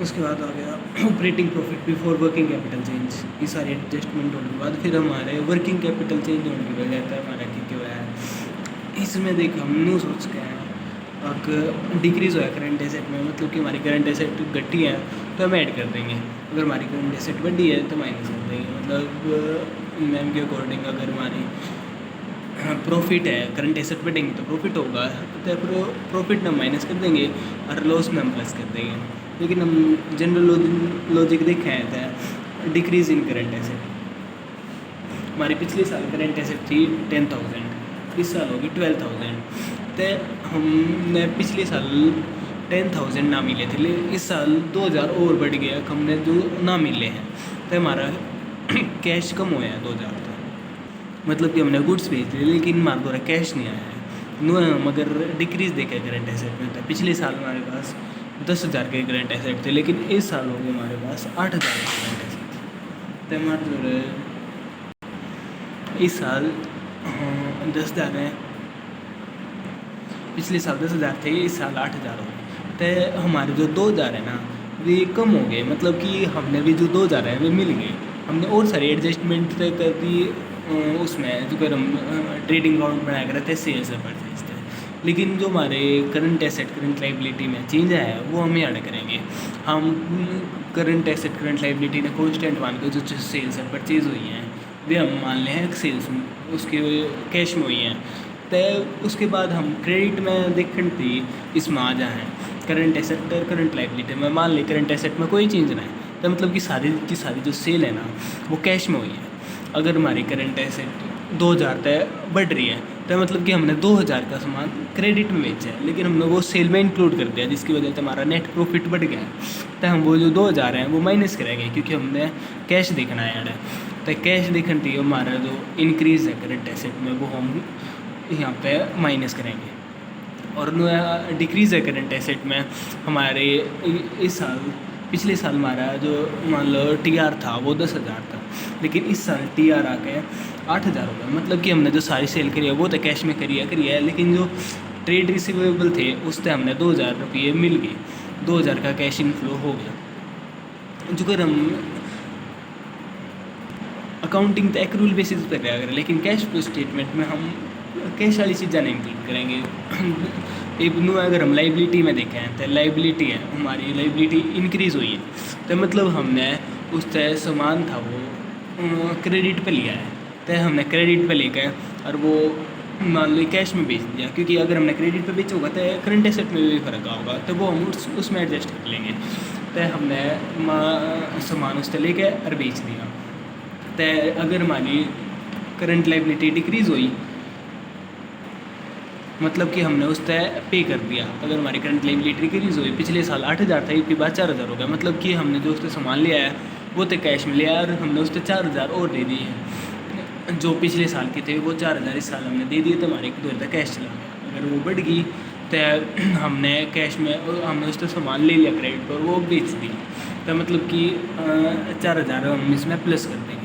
उसके बाद आ गया operating profit before working capital change. ये सारी एडजस्टमेंट होने के बाद फिर हमारे वर्किंग कैपिटल चेंज होने की वजह है हमारा क्या हुआ है इसमें देख हम न्यू सोच के हैं अगर डिक्रीज़ हुआ करंट एसेट में, मतलब कि हमारी करंट एसेट घटी है तो हम ऐड कर देंगे, अगर हमारी करंट एसेट बढ़ी है तो माइनस कर देंगे। मतलब मैम के अकॉर्डिंग अगर हमारी प्रॉफिट है, करंट एसेट बढ़ेंगे तो प्रॉफिट होगा, तो प्रॉफिट में माइनस कर देंगे और लॉस में हम प्लस कर देंगे। लेकिन हम जनरल लॉजिक देखें तो डिक्रीज़ इन करंट एसेट, हमारी पिछले साल करंट एसेट थी 10,000, इस साल होगी 12,000, तो हमने पिछले साल 10,000 ना मिले थे, लेकिन इस साल 2,000 और बढ़ गया हमने जो ना मिले हैं, तो हमारा कैश कम हुआ है 2,000 का। मतलब कि हमने गुड्स बेच लिए लेकिन हमारे द्वारा कैश नहीं आया है। मगर डिक्रीज़ देखे करंट एसेट में, तो पिछले साल हमारे पास 10,000 के करंट एसेट थे, लेकिन इस साल हो गए हमारे पास 8,000 के करंट एसेट। तो हमारे जो इस साल 10,000 है, पिछले साल 10,000 थे, इस साल 8,000 हो गए। तो हमारे जो 2,000 है ना वे कम हो गए, मतलब कि हमने भी जो 2,000 है वे मिल गए। हमने और सारी एडजस्टमेंट तय कर दी उसमें, जो कर हम ट्रेडिंग अकाउंट बनाया करते थे सेल्स और परचेज थे, लेकिन जो हमारे करंट एसेट करंट लाइबिलिटी में चेंज आया है वो हम ऐड करेंगे। हम करंट एसेट करंट लाइबिलिटी ने कॉन्स्टेंट मान के जो सेल्स और परचेज हुई हैं वे हम मान लें हैं सेल्स में, उसके कैश में हुई हैं। तो उसके बाद हम क्रेडिट में देखते थी इसमें आ जाए करंट एसेट और करंट लाइबिलिटी में, मान ली करंट एसेट में कोई चेंज नहीं, तो मतलब कि सारी की सारी जो सेल है ना वो कैश में हुई है। अगर हमारी करंट एसेट 2,000 तय बढ़ रही है तो मतलब कि हमने 2,000 का सामान क्रेडिट में बेचा है, लेकिन हमने वो सेल में इंक्लूड कर दिया, जिसकी वजह से हमारा नेट प्रॉफिट बढ़ गया है। तो हम वो जो 2,000 हैं वो माइनस करेंगे, क्योंकि हमने कैश देखना है। तो कैश देखने थी हमारा जो इंक्रीज़ है करंट एसेट में वो हम यहाँ पे माइनस करेंगे, और डिक्रीज़ है करंट एसेट में हमारे इस साल पिछले साल हमारा जो मान लो TR था वो 10,000 था, लेकिन इस साल TR आके 8,000 हो गया। मतलब कि हमने जो सारी सेल करी है वो तो कैश में करी है, लेकिन जो ट्रेड रिसीवेबल थे उससे हमने 2,000 रुपये मिल गए, 2,000 का कैश इनफ्लो हो गया। जो कर हम अकाउंटिंग तो एक्रूल बेसिस पर रहा करें, लेकिन कैश फ्लो स्टेटमेंट में हम कैश वाली चीज़ें नहीं इंक्लूड करेंगे। एक न्यू अगर हम लाइबिलिटी में देखें तो लाइबिलिटी है हमारी, लाइबिलिटी इंक्रीज़ हुई है, तो मतलब हमने उस तरह सामान था वो क्रेडिट पे लिया है, तो हमने क्रेडिट पे लेकर और वो मान लो कैश में बेच दिया, क्योंकि अगर हमने क्रेडिट पे बेचा होगा तो करंट एसेट में भी फ़र्क होगा, तो वो हम उसमें एडजस्ट कर लेंगे। तो हमने सामान उससे लेकर और बेच दिया। तो अगर हमारी करंट लाइबिलिटी डिक्रीज़ हुई, मतलब कि हमने उस तय पे कर दिया। अगर हमारी करंट लाइबिलिटी डिक्रीज़ हुई, पिछले साल 8,000 था, इसके बाद 4,000 हो गया, मतलब कि हमने जो उससे सामान लिया है वो तो कैश में लिया है, और हमने उससे 4,000 और दे दिए हैं। जो पिछले साल के थे वो 4,000 इस साल हमने दे दिए, तो हमारे 2,000 कैश चला गया। अगर वो बढ़ गई तो हमने कैश में हमने उससे सामान ले लिया क्रेडिट पर, वो बेच दिया, तो मतलब कि 4,000 हम इसमें प्लस कर देंगे।